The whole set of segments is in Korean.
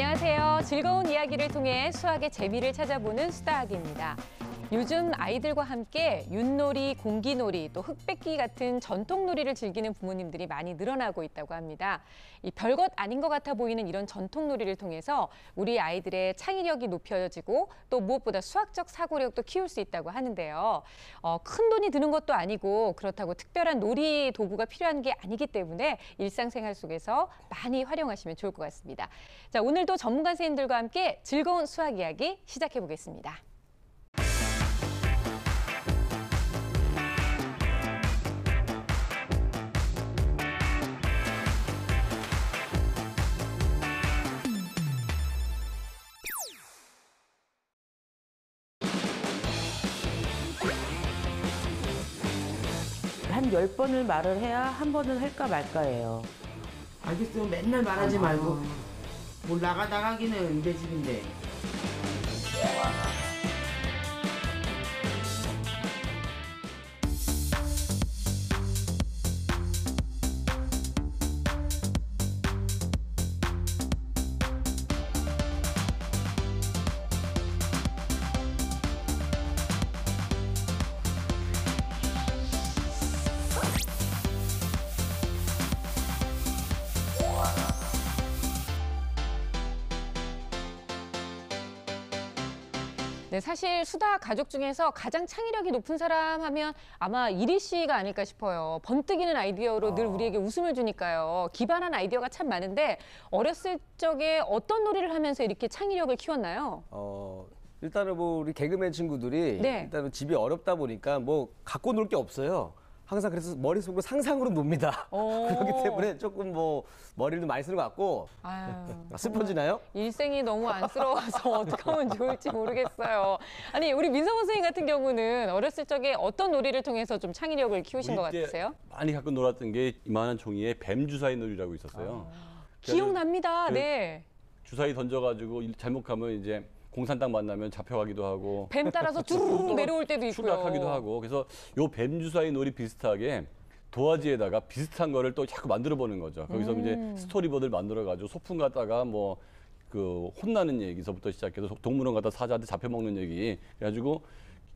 안녕하세요. 즐거운 이야기를 통해 수학의 재미를 찾아보는 수다학입니다. 요즘 아이들과 함께 윷놀이, 공기놀이, 또 흙뺏기 같은 전통놀이를 즐기는 부모님들이 많이 늘어나고 있다고 합니다. 이 별것 아닌 것 같아 보이는 이런 전통놀이를 통해서 우리 아이들의 창의력이 높여지고 또 무엇보다 수학적 사고력도 키울 수 있다고 하는데요. 큰 돈이 드는 것도 아니고 그렇다고 특별한 놀이 도구가 필요한 게 아니기 때문에 일상생활 속에서 많이 활용하시면 좋을 것 같습니다. 자, 오늘도 전문가 선생님들과 함께 즐거운 수학 이야기 시작해 보겠습니다. 한 10번을 말을 해야 한 번은 할까 말까예요. 알겠어요. 맨날 말하지 말고. 뭘 나가기는 내 집인데. 네, 사실 수다 가족 중에서 가장 창의력이 높은 사람 하면 아마 이리 씨가 아닐까 싶어요. 번뜩이는 아이디어로 늘 우리에게 웃음을 주니까요. 기발한 아이디어가 참 많은데 어렸을 적에 어떤 놀이를 하면서 이렇게 창의력을 키웠나요? 일단은 뭐 우리 개그맨 친구들이 네. 일단은 집이 어렵다 보니까 뭐 갖고 놀 게 없어요. 항상 그래서 머릿속으로 상상으로 놉니다. 그렇기 때문에 조금 뭐 머리를 많이 쓰는 것 같고. 아유, 슬퍼지나요? 일생이 너무 안쓰러워서 어떻게 하면 좋을지 모르겠어요. 아니, 우리 민성훈 선생님 같은 경우는 어렸을 적에 어떤 놀이를 통해서 좀 창의력을 키우신 것 같으세요? 많이 갖고 놀았던 게 이만한 종이에 뱀 주사위 놀이라고 있었어요. 기억납니다. 네. 주사위 던져가지고 잘못 가면 이제 공산당 만나면 잡혀가기도 하고 뱀 따라서 쭈르륵 내려올 때도 있고요. 추락하기도 하고. 그래서 요 뱀 주사위 놀이 비슷하게 도화지에다가 비슷한 거를 또 자꾸 만들어 보는 거죠. 거기서 이제 스토리보드를 만들어 가지고 소풍 갔다가 뭐 그 혼나는 얘기서부터 시작해서 동물원 갔다 사자한테 잡혀먹는 얘기 그래가지고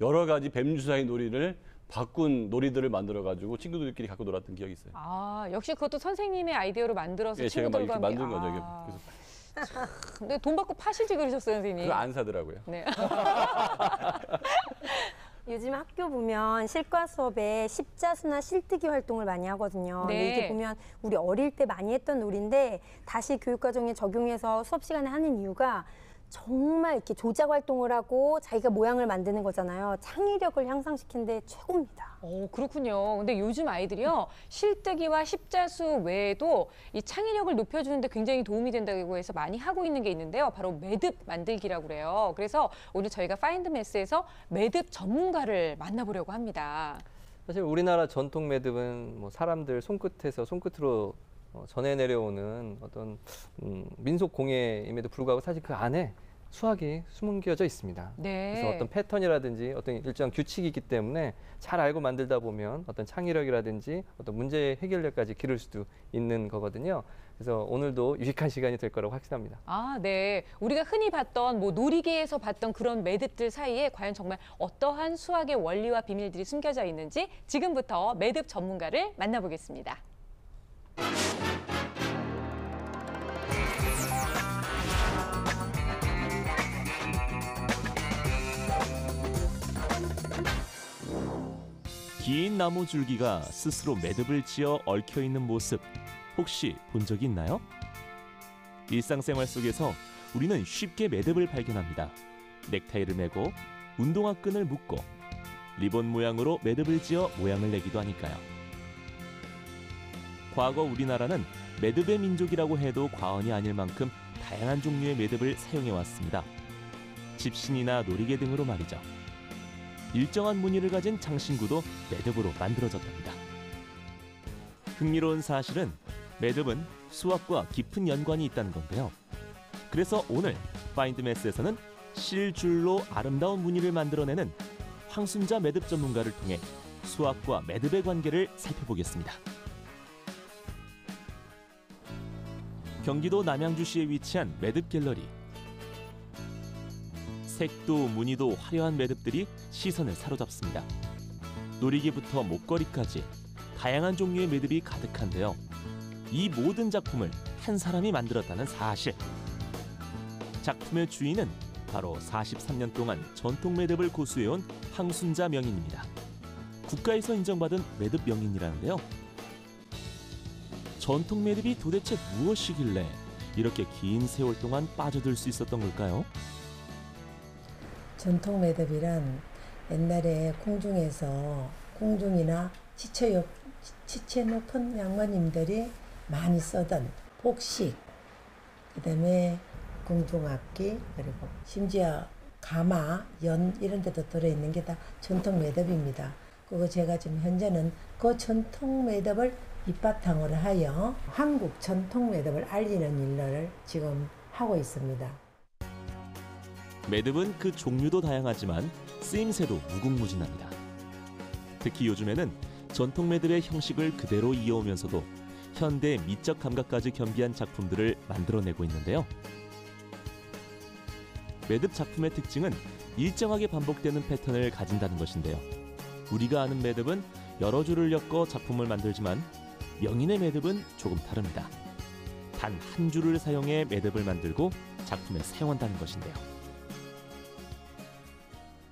여러 가지 뱀 주사위 놀이를 바꾼 놀이들을 만들어 가지고 친구들끼리 갖고 놀았던 기억이 있어요. 아, 역시 그것도 선생님의 아이디어로 만들어서 예, 제가 막 친구들과 이렇게 함께. 만든 거죠. 그래서 근데 돈 받고 파시지 그러셨어요, 선생님. 그거 안 사더라고요. 네. 요즘 학교 보면 실과 수업에 십자수나 실뜨기 활동을 많이 하거든요. 네. 근데 이게 보면 우리 어릴 때 많이 했던 놀이인데 다시 교육과정에 적용해서 수업 시간에 하는 이유가 정말 이렇게 조작 활동을 하고 자기가 모양을 만드는 거잖아요. 창의력을 향상시키는데 최고입니다. 그렇군요. 근데 요즘 아이들이요, 실뜨기와 십자수 외에도 이 창의력을 높여주는데 굉장히 도움이 된다고 해서 많이 하고 있는 게 있는데요. 바로 매듭 만들기라고 그래요. 그래서 오늘 저희가 파인드 매스에서 매듭 전문가를 만나보려고 합니다. 사실 우리나라 전통 매듭은 뭐 사람들 손끝에서 손끝으로 전해 내려오는 어떤 민속 공예임에도 불구하고 사실 그 안에 수학이 숨겨져 있습니다. 네. 그래서 어떤 패턴이라든지 어떤 일정 규칙이 있기 때문에 잘 알고 만들다 보면 어떤 창의력이라든지 어떤 문제 해결력까지 기를 수도 있는 거거든요. 그래서 오늘도 유익한 시간이 될 거라고 확신합니다. 아, 네. 우리가 흔히 봤던 뭐 놀이기에서 봤던 그런 매듭들 사이에 과연 정말 어떠한 수학의 원리와 비밀들이 숨겨져 있는지 지금부터 매듭 전문가를 만나보겠습니다. 긴 나무 줄기가 스스로 매듭을 지어 얽혀있는 모습 혹시 본 적이 있나요? 일상생활 속에서 우리는 쉽게 매듭을 발견합니다. 넥타이를 매고 운동화 끈을 묶고 리본 모양으로 매듭을 지어 모양을 내기도 하니까요. 과거 우리나라는 매듭의 민족이라고 해도 과언이 아닐 만큼 다양한 종류의 매듭을 사용해왔습니다. 집신이나 놀이개 등으로 말이죠. 일정한 무늬를 가진 장신구도 매듭으로 만들어졌답니다. 흥미로운 사실은 매듭은 수학과 깊은 연관이 있다는 건데요. 그래서 오늘 파인드 매스에서는 실줄로 아름다운 무늬를 만들어내는 황순자 매듭 전문가를 통해 수학과 매듭의 관계를 살펴보겠습니다. 경기도 남양주시에 위치한 매듭 갤러리. 색도 무늬도 화려한 매듭들이 시선을 사로잡습니다. 놀이기부터 목걸이까지 다양한 종류의 매듭이 가득한데요. 이 모든 작품을 한 사람이 만들었다는 사실. 작품의 주인은 바로 43년 동안 전통 매듭을 고수해온 황순자 명인입니다. 국가에서 인정받은 매듭 명인이라는데요. 전통 매듭이 도대체 무엇이길래 이렇게 긴 세월 동안 빠져들 수 있었던 걸까요? 전통 매듭이란 옛날에 궁중에서 궁중이나 지체 높은 양반님들이 많이 쓰던 복식, 그다음에 궁중악기, 그리고 심지어 가마, 연 이런 데도 들어있는 게 다 전통 매듭입니다. 그거 제가 지금 현재는 그 전통 매듭을 밑바탕으로 하여 한국 전통 매듭을 알리는 일을 지금 하고 있습니다. 매듭은 그 종류도 다양하지만 쓰임새도 무궁무진합니다. 특히 요즘에는 전통 매듭의 형식을 그대로 이어오면서도 현대 미적 감각까지 겸비한 작품들을 만들어내고 있는데요. 매듭 작품의 특징은 일정하게 반복되는 패턴을 가진다는 것인데요. 우리가 아는 매듭은 여러 줄을 엮어 작품을 만들지만 명인의 매듭은 조금 다릅니다. 단 한 줄을 사용해 매듭을 만들고 작품에 사용한다는 것인데요.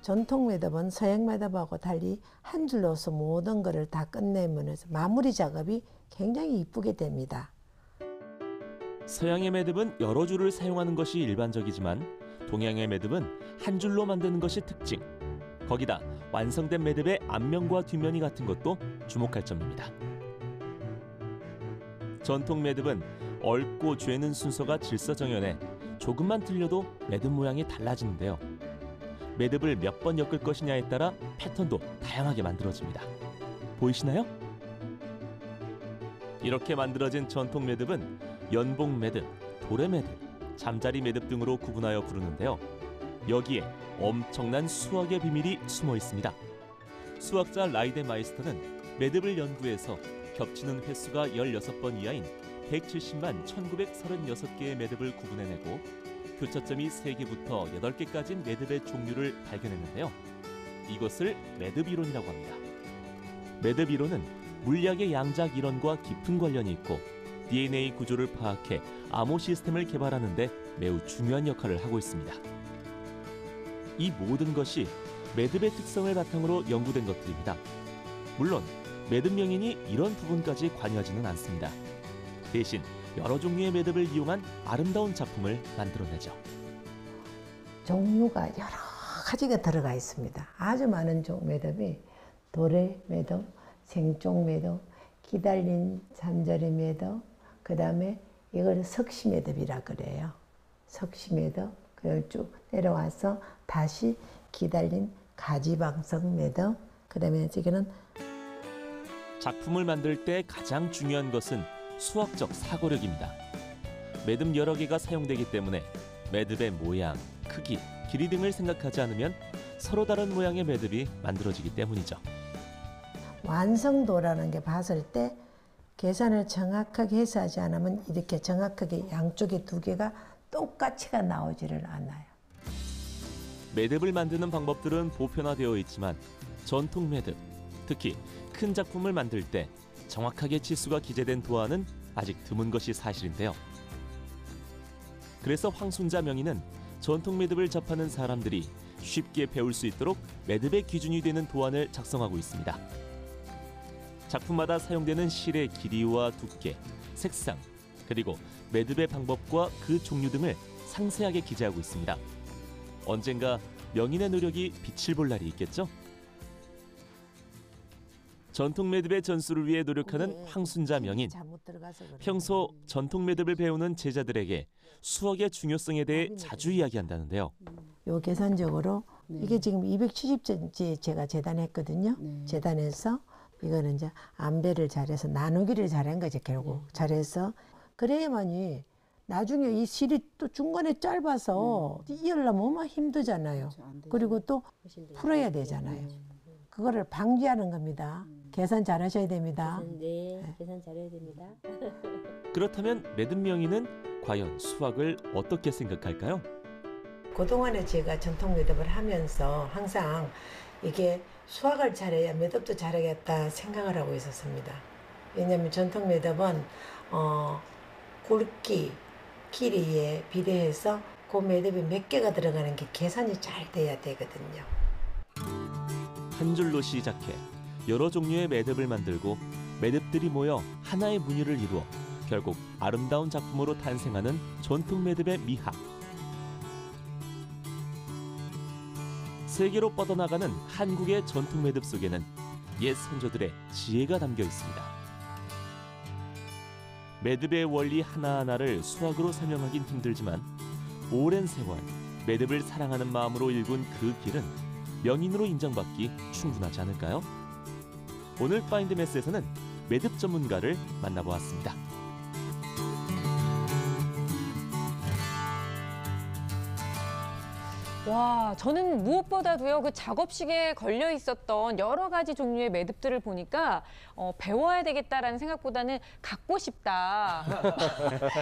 전통 매듭은 서양 매듭하고 달리 한 줄로서 모든 것을 다 끝내면서 마무리 작업이 굉장히 이쁘게 됩니다. 서양의 매듭은 여러 줄을 사용하는 것이 일반적이지만 동양의 매듭은 한 줄로 만드는 것이 특징. 거기다 완성된 매듭의 앞면과 뒷면이 같은 것도 주목할 점입니다. 전통 매듭은 얽고 죄는 순서가 질서정연해 조금만 틀려도 매듭 모양이 달라지는데요. 매듭을 몇 번 엮을 것이냐에 따라 패턴도 다양하게 만들어집니다. 보이시나요? 이렇게 만들어진 전통 매듭은 연봉 매듭, 도래 매듭, 잠자리 매듭 등으로 구분하여 부르는데요. 여기에 엄청난 수학의 비밀이 숨어 있습니다. 수학자 라이데 마이스터는 매듭을 연구해서 겹치는 횟수가 16번 이하인 170만 1936개의 매듭을 구분해내고 교차점이 3개부터 8개까지인 매듭의 종류를 발견했는데요. 이것을 매듭 이론이라고 합니다. 매듭 이론은 물리학의 양작 이론과 깊은 관련이 있고 DNA 구조를 파악해 암호 시스템을 개발하는 데 매우 중요한 역할을 하고 있습니다. 이 모든 것이 매듭의 특성을 바탕으로 연구된 것들입니다. 물론 매듭 명인이 이런 부분까지 관여하지는 않습니다. 대신 여러 종류의 매듭을 이용한 아름다운 작품을 만들어내죠. 종류가 여러 가지가 들어가 있습니다. 아주 많은 매듭이 도래 매듭, 생종 매듭, 기달린 잠자리 매듭, 그 다음에 이걸 석시 매듭이라 그래요. 석시 매듭, 그걸 쭉 내려와서 다시 기달린 가지방석 매듭, 그 다음에 이거는 작품을 만들 때 가장 중요한 것은 수학적 사고력입니다. 매듭 여러 개가 사용되기 때문에 매듭의 모양, 크기, 길이 등을 생각하지 않으면 서로 다른 모양의 매듭이 만들어지기 때문이죠. 완성도라는 게 봤을 때 계산을 정확하게 해서 하지 않으면 이렇게 정확하게 양쪽에 두 개가 똑같이가 나오지를 않아요. 매듭을 만드는 방법들은 보편화되어 있지만 전통 매듭, 특히 큰 작품을 만들 때 정확하게 치수가 기재된 도안은 아직 드문 것이 사실인데요. 그래서 황순자 명인은 전통 매듭을 접하는 사람들이 쉽게 배울 수 있도록 매듭의 기준이 되는 도안을 작성하고 있습니다. 작품마다 사용되는 실의 길이와 두께, 색상, 그리고 매듭의 방법과 그 종류 등을 상세하게 기재하고 있습니다. 언젠가 명인의 노력이 빛을 볼 날이 있겠죠? 전통 매듭의 전수를 위해 노력하는 황순자 명인. 평소 전통 매듭을 배우는 제자들에게 수학의 중요성에 대해 자주 이야기한다는데요. 요 계산적으로 이게 지금 270cm 제가 재단했거든요. 재단해서 이거는 이제 안배를 잘해서 나누기를 잘한 거죠. 결국 잘해서 그래야만이 나중에 이 실이 또 중간에 짧아서 이으려면 얼마나 힘들잖아요. 그리고 또 풀어야 되잖아요. 그거를 방지하는 겁니다. 계산 잘 하셔야 됩니다. 네, 계산 잘해야 됩니다. 그렇다면 매듭 명의는 과연 수학을 어떻게 생각할까요? 그동안에 제가 전통 매듭을 하면서 항상 이게 수학을 잘해야 매듭도 잘하겠다 생각을 하고 있었습니다. 왜냐하면 전통 매듭은 굵기, 길이에 비례해서 그 매듭이 몇 개가 들어가는 게 계산이 잘 돼야 되거든요. 한 줄로 시작해 여러 종류의 매듭을 만들고 매듭들이 모여 하나의 무늬를 이루어 결국 아름다운 작품으로 탄생하는 전통 매듭의 미학. 세계로 뻗어나가는 한국의 전통 매듭 속에는 옛 선조들의 지혜가 담겨 있습니다. 매듭의 원리 하나하나를 수학으로 설명하긴 힘들지만 오랜 세월 매듭을 사랑하는 마음으로 일군 그 길은 명인으로 인정받기 충분하지 않을까요? 오늘 파인드 매스에서는 매듭 전문가를 만나보았습니다. 와, 저는 무엇보다도요, 그 작업식에 걸려 있었던 여러 가지 종류의 매듭들을 보니까 배워야 되겠다라는 생각보다는 갖고 싶다.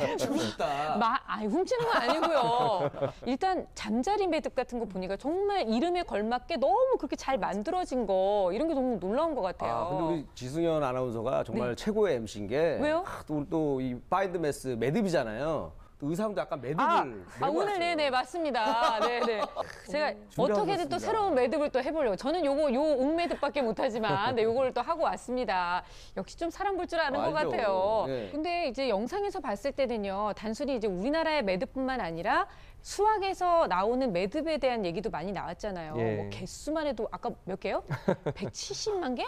훔치고 싶다. 아니, 훔치는 건 아니고요. 일단 잠자리 매듭 같은 거 보니까 정말 이름에 걸맞게 너무 그렇게 잘 만들어진 거, 이런 게 너무 놀라운 것 같아요. 아, 근데 우리 지승현 아나운서가 정말 최고의 MC인 게 왜요? 또 이 파인드 매스 매듭이잖아요. 의상도 약간 매듭을 메고 오늘 왔어요. 네네 맞습니다. 네네. 제가 어떻게든 또 왔습니다. 새로운 매듭을 또 해보려고. 저는 요 옥매듭밖에 못하지만, 네, 요거를 또 하고 왔습니다. 역시 좀 사람 볼 줄 아는 것 알죠. 같아요. 네. 근데 이제 영상에서 봤을 때는요, 단순히 이제 우리나라의 매듭뿐만 아니라 수학에서 나오는 매듭에 대한 얘기도 많이 나왔잖아요. 예. 뭐 개수만 해도 아까 몇 개요? 170만 개?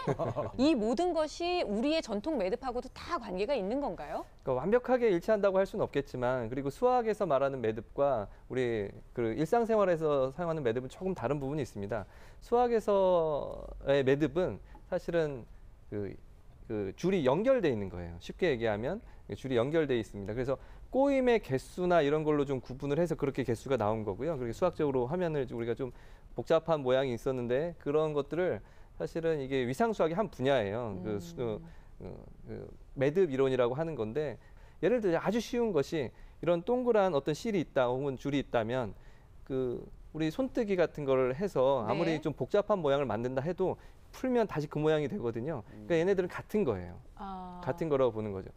이 모든 것이 우리의 전통 매듭하고도 다 관계가 있는 건가요? 그러니까 완벽하게 일치한다고 할 수는 없겠지만, 그리고 수학에서 말하는 매듭과 우리 그 일상생활에서 사용하는 매듭은 조금 다른 부분이 있습니다. 수학에서의 매듭은 사실은 그 줄이 연결돼 있는 거예요. 쉽게 얘기하면 줄이 연결돼 있습니다. 그래서 꼬임의 개수나 이런 걸로 좀 구분을 해서 그렇게 개수가 나온 거고요. 그렇게 수학적으로 하면을 우리가 좀 복잡한 모양이 있었는데, 그런 것들을 사실은 이게 위상수학의 한 분야예요. 그 매듭 이론이라고 하는 건데, 예를 들어 아주 쉬운 것이 이런 동그란 어떤 실이 있다 혹은 줄이 있다면 우리 손뜨기 같은 거를 해서 아무리 네. 좀 복잡한 모양을 만든다 해도 풀면 다시 그 모양이 되거든요. 그러니까 얘네들은 같은 거예요. 같은 거라고 보는 거죠.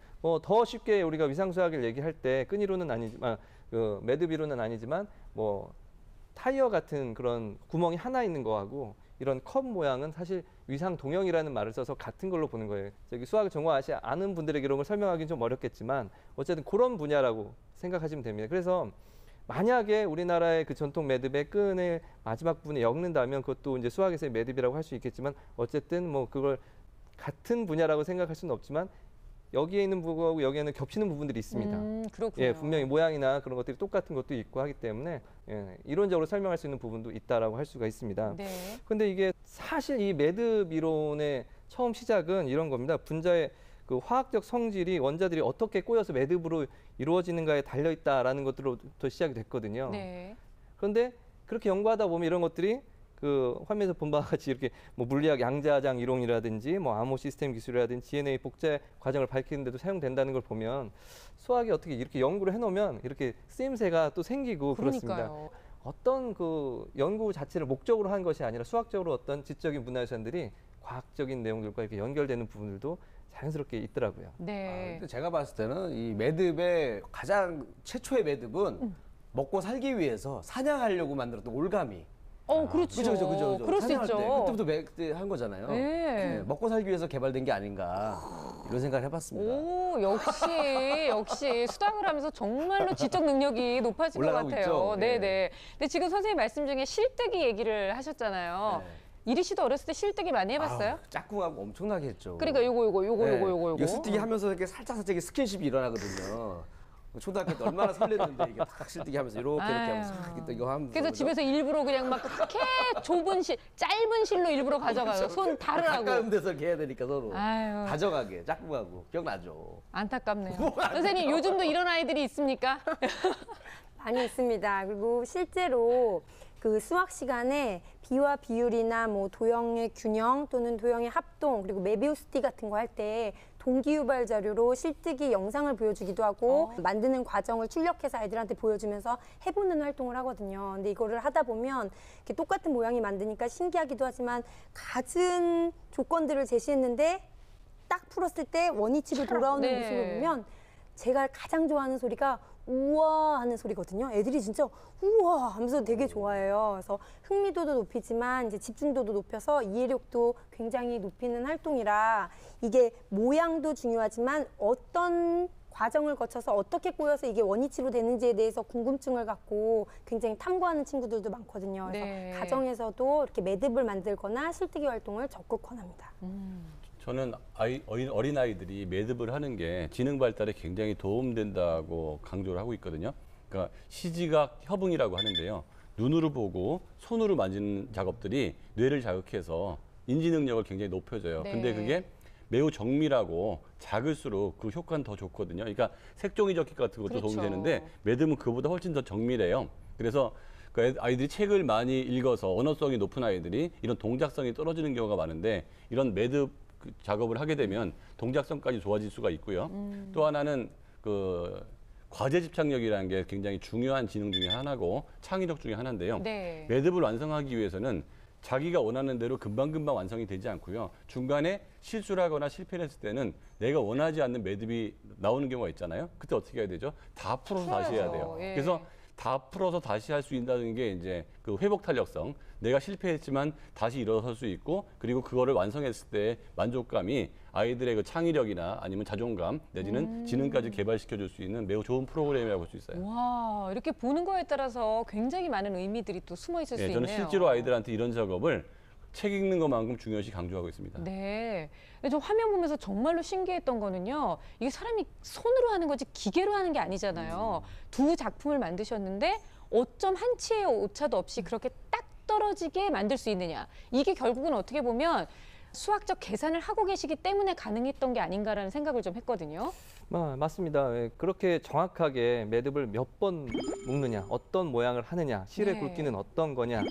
더 쉽게 우리가 위상수학을 얘기할 때 끈이론은 아니지만 매듭이론은 아니지만 뭐 타이어 같은 그런 구멍이 하나 있는 거하고 이런 컵 모양은 사실 위상동형이라는 말을 써서 같은 걸로 보는 거예요. 저기 수학을 전공하지 않은 분들에게 이런 걸 설명하기는 좀 어렵겠지만 어쨌든 그런 분야라고 생각하시면 됩니다. 그래서 만약에 우리나라의 그 전통 매듭의 끈의 마지막 부분에 엮는다면 그것도 이제 수학에서의 매듭이라고 할 수 있겠지만, 어쨌든 뭐 그걸 같은 분야라고 생각할 수는 없지만 여기에 있는 부분하고 여기에는 겹치는 부분들이 있습니다. 그렇군요. 예, 분명히 모양이나 그런 것들이 똑같은 것도 있고 하기 때문에 이론적으로 설명할 수 있는 부분도 있다라고 할 수가 있습니다. 네. 근데 이게 사실 이 매듭 이론의 처음 시작은 이런 겁니다. 분자의 그 화학적 성질이 원자들이 어떻게 꼬여서 매듭으로 이루어지는가에 달려 있다라는 것들로부터 시작이 됐거든요. 네. 그런데 그렇게 연구하다 보면 이런 것들이 그 화면에서 본 바와 같이 이렇게 뭐 물리학 양자장 이론이라든지 뭐 암호 시스템 기술이라든지 DNA 복제 과정을 밝히는 데도 사용된다는 걸 보면 수학이 어떻게 이렇게 연구를 해놓으면 이렇게 쓰임새가 또 생기고 그렇습니다. 그러니까요. 어떤 그 연구 자체를 목적으로 한 것이 아니라 수학적으로 어떤 지적인 문화유산들이 과학적인 내용들과 이렇게 연결되는 부분들도 자연스럽게 있더라고요. 네. 근데 제가 봤을 때는 이 매듭의 가장 최초의 매듭은 먹고 살기 위해서 사냥하려고 만들었던 올가미. 그렇죠. 그죠. 그럴 수 사냥할 때, 있죠. 그때부터 매듭 한 거잖아요. 네. 네, 먹고 살기 위해서 개발된 게 아닌가 이런 생각을 해봤습니다. 오, 역시 수학을 하면서 정말로 지적 능력이 높아진 것 올라가고 같아요. 있죠. 네. 네네. 근데 지금 선생님 말씀 중에 실뜨기 얘기를 하셨잖아요. 네. 이리 씨도 어렸을 때 실뜨기 많이 해봤어요? 아우, 짝꿍하고 엄청나게 했죠. 그러니까 요거. 이거 스티기 하면서 이렇게 살짝 스킨십이 일어나거든요. 초등학교 때 얼마나 설렜는데 이게 딱 실뜨기 하면서 이렇게 하면서 싹 이거 하면서. 그래서 집에서 일부러 그냥 막 그렇게 좁은 짧은 실로 일부러 가져가요. 손 다르라고. 가까운 데서 이렇게 해야 되니까 서로. 아유. 가져가게 짝꿍하고 기억나죠. 안타깝네요. 선생님 요즘도 이런 아이들이 있습니까? 많이 있습니다. 그리고 실제로 그 수학 시간에 비와 비율이나 뭐 도형의 균형 또는 도형의 합동 그리고 메비우스티 같은 거 할 때 동기유발 자료로 실뜨기 영상을 보여주기도 하고 만드는 과정을 출력해서 아이들한테 보여주면서 해보는 활동을 하거든요. 근데 이거를 하다 보면 이렇게 똑같은 모양이 만드니까 신기하기도 하지만 갖은 조건들을 제시했는데 딱 풀었을 때 원위치로 돌아오는 네. 모습을 보면 제가 가장 좋아하는 소리가 우와 하는 소리거든요. 애들이 진짜 우와 하면서 되게 좋아해요. 그래서 흥미도도 높이지만 이제 집중도도 높여서 이해력도 굉장히 높이는 활동이라 이게 모양도 중요하지만 어떤 과정을 거쳐서 어떻게 꼬여서 이게 원위치로 되는지에 대해서 궁금증을 갖고 굉장히 탐구하는 친구들도 많거든요. 그래서 네. 가정에서도 이렇게 매듭을 만들거나 실뜨기 활동을 적극 권합니다. 저는 어린아이들이 매듭을 하는 게 지능 발달에 굉장히 도움된다고 강조를 하고 있거든요. 그러니까 시지각 협응이라고 하는데요. 눈으로 보고 손으로 만지는 작업들이 뇌를 자극해서 인지 능력을 굉장히 높여줘요. 네. 근데 그게 매우 정밀하고 작을수록 그 효과는 더 좋거든요. 그러니까 색종이 접기 같은 것도 그렇죠. 도움이 되는데 매듭은 그보다 훨씬 더 정밀해요. 그래서 그 아이들이 책을 많이 읽어서 언어성이 높은 아이들이 이런 동작성이 떨어지는 경우가 많은데 이런 매듭 작업을 하게 되면 동작성까지 좋아질 수가 있고요. 또 하나는 그 과제 집착력이라는 게 굉장히 중요한 지능 중에 하나고 창의력 중에 하나인데요. 네. 매듭을 완성하기 위해서는 자기가 원하는 대로 금방금방 완성이 되지 않고요. 중간에 실수를 하거나 실패를 했을 때는 내가 원하지 않는 매듭이 나오는 경우가 있잖아요. 그때 어떻게 해야 되죠? 다 풀어서 다시 해야 돼요. 예. 그래서 다 풀어서 다시 할 수 있다는 게 이제 그 회복 탄력성. 내가 실패했지만 다시 일어설 수 있고 그리고 그거를 완성했을 때 만족감이 아이들의 그 창의력이나 아니면 자존감 내지는 지능까지 개발시켜 줄 수 있는 매우 좋은 프로그램이라고 볼 수 있어요. 와, 이렇게 보는 거에 따라서 굉장히 많은 의미들이 또 숨어 있을 수 예, 있네요. 저는 실제로 아이들한테 이런 작업을 책 읽는 것만큼 중요시 강조하고 있습니다. 네. 저 화면 보면서 정말로 신기했던 거는요. 이게 사람이 손으로 하는 거지 기계로 하는 게 아니잖아요. 두 작품을 만드셨는데 어쩜 한 치의 오차도 없이 그렇게 딱 떨어지게 만들 수 있느냐. 이게 결국은 어떻게 보면 수학적 계산을 하고 계시기 때문에 가능했던 게 아닌가라는 생각을 좀 했거든요. 맞습니다. 예, 그렇게 정확하게 매듭을 몇 번 묶느냐, 어떤 모양을 하느냐, 실의 네. 굵기는 어떤 거냐에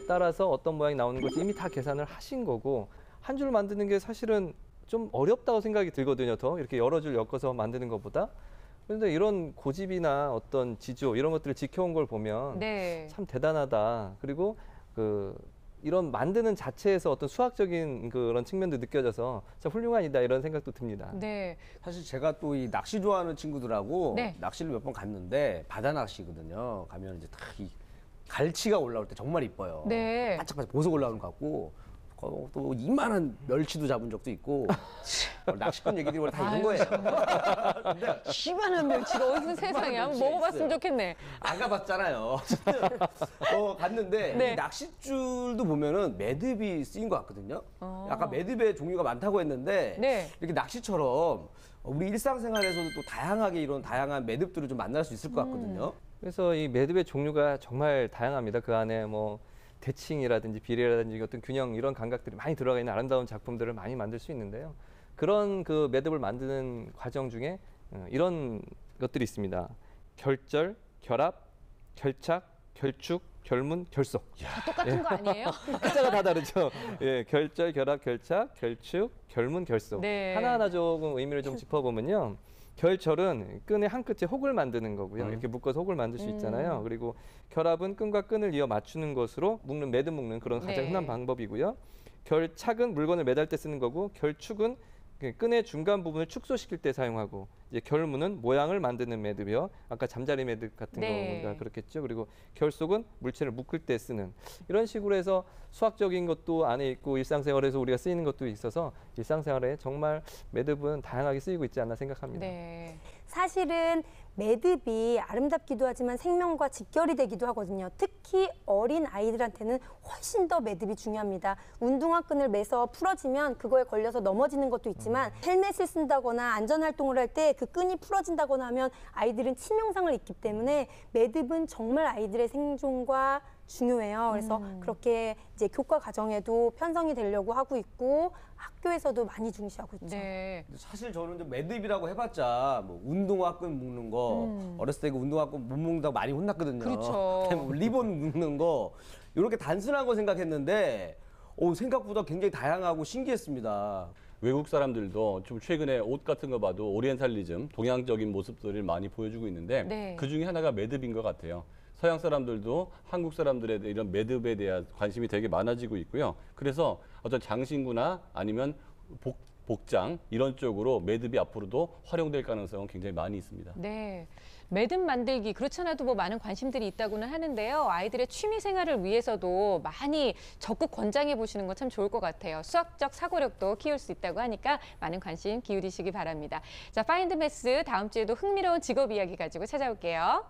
따라서 어떤 모양이 나오는 것이 이미 다 계산을 하신 거고 한 줄 만드는 게 사실은 좀 어렵다고 생각이 들거든요. 더 이렇게 여러 줄 엮어서 만드는 것보다. 그런데 이런 고집이나 어떤 지조 이런 것들을 지켜온 걸 보면 네. 참 대단하다. 그리고 이런 만드는 자체에서 어떤 수학적인 그런 측면도 느껴져서 참 훌륭하다 이런 생각도 듭니다. 네. 사실 제가 또 이 낚시 좋아하는 친구들하고 네. 낚시를 몇 번 갔는데 바다 낚시거든요. 가면 이제 딱 이 갈치가 올라올 때 정말 이뻐요. 네. 바짝바짝 보석 올라오는 것 같고 또 이만한 멸치도 잡은 적도 있고 낚시꾼 얘기들이 원래 다 이런 거예요. 근데 이만한 멸치가 어디서 세상에 한번 멸치가 먹어봤으면 있어요. 좋겠네. 안 가봤잖아요. 갔는데 네. 이 낚싯줄도 보면은 매듭이 쓰인 것 같거든요. 아까 매듭의 종류가 많다고 했는데 네. 이렇게 낚시처럼 우리 일상생활에서도 또 다양하게 이런 다양한 매듭들을 좀 만날 수 있을 것 같거든요. 그래서 이 매듭의 종류가 정말 다양합니다. 그 안에 뭐 대칭이라든지 비례라든지 어떤 균형 이런 감각들이 많이 들어가 있는 아름다운 작품들을 많이 만들 수 있는데요. 그런 그 매듭을 만드는 과정 중에 이런 것들이 있습니다. 결절, 결합, 결착, 결축, 결문, 결속. 똑같은 거 아니에요? 글자가 다 다르죠. 예, 결절, 결합, 결착, 결축, 결문, 결속. 네. 하나하나 조금 의미를 좀 짚어보면요. 결절은 끈의 한 끝에 혹을 만드는 거고요. 이렇게 묶어서 혹을 만들 수 있잖아요. 그리고 결합은 끈과 끈을 이어 맞추는 것으로 묶는 매듭 묶는 그런 가장 네. 흔한 방법이고요. 결착은 물건을 매달 때 쓰는 거고 결축은 끈의 중간 부분을 축소시킬 때 사용하고 이제 결문은 모양을 만드는 매듭이요. 아까 잠자리 매듭 같은 네. 거가 그렇겠죠. 그리고 결속은 물체를 묶을 때 쓰는 이런 식으로 해서 수학적인 것도 안에 있고 일상생활에서 우리가 쓰이는 것도 있어서 일상생활에 정말 매듭은 다양하게 쓰이고 있지 않나 생각합니다. 네. 사실은 매듭이 아름답기도 하지만 생명과 직결이 되기도 하거든요. 특히 어린 아이들한테는 훨씬 더 매듭이 중요합니다. 운동화 끈을 매서 풀어지면 그거에 걸려서 넘어지는 것도 있지만 헬멧을 쓴다거나 안전활동을 할 때 그 끈이 풀어진다거나 하면 아이들은 치명상을 입기 때문에 매듭은 정말 아이들의 생존과 중요해요. 그래서 그렇게 이제 교과 과정에도 편성이 되려고 하고 있고 학교에서도 많이 중시하고 있죠. 네. 사실 저는 좀 매듭이라고 해봤자 뭐 운동화끈 묶는 거 어렸을 때 그 운동화끈 못 묶는다고 많이 혼났거든요. 그렇죠. 그다음에 뭐 리본 묶는 거 이렇게 단순한 거 생각했는데 생각보다 굉장히 다양하고 신기했습니다. 외국 사람들도 좀 최근에 옷 같은 거 봐도 오리엔탈리즘, 동양적인 모습들을 많이 보여주고 있는데 네. 그 중에 하나가 매듭인 것 같아요. 서양 사람들도 한국 사람들의 이런 매듭에 대한 관심이 되게 많아지고 있고요. 그래서 어떤 장신구나 아니면 복장 이런 쪽으로 매듭이 앞으로도 활용될 가능성은 굉장히 많이 있습니다. 네. 매듭 만들기 그렇지 않아도 뭐 많은 관심들이 있다고는 하는데요. 아이들의 취미 생활을 위해서도 많이 적극 권장해 보시는 건 참 좋을 것 같아요. 수학적 사고력도 키울 수 있다고 하니까 많은 관심 기울이시기 바랍니다. 자, 파인드 매스 다음 주에도 흥미로운 직업 이야기 가지고 찾아올게요.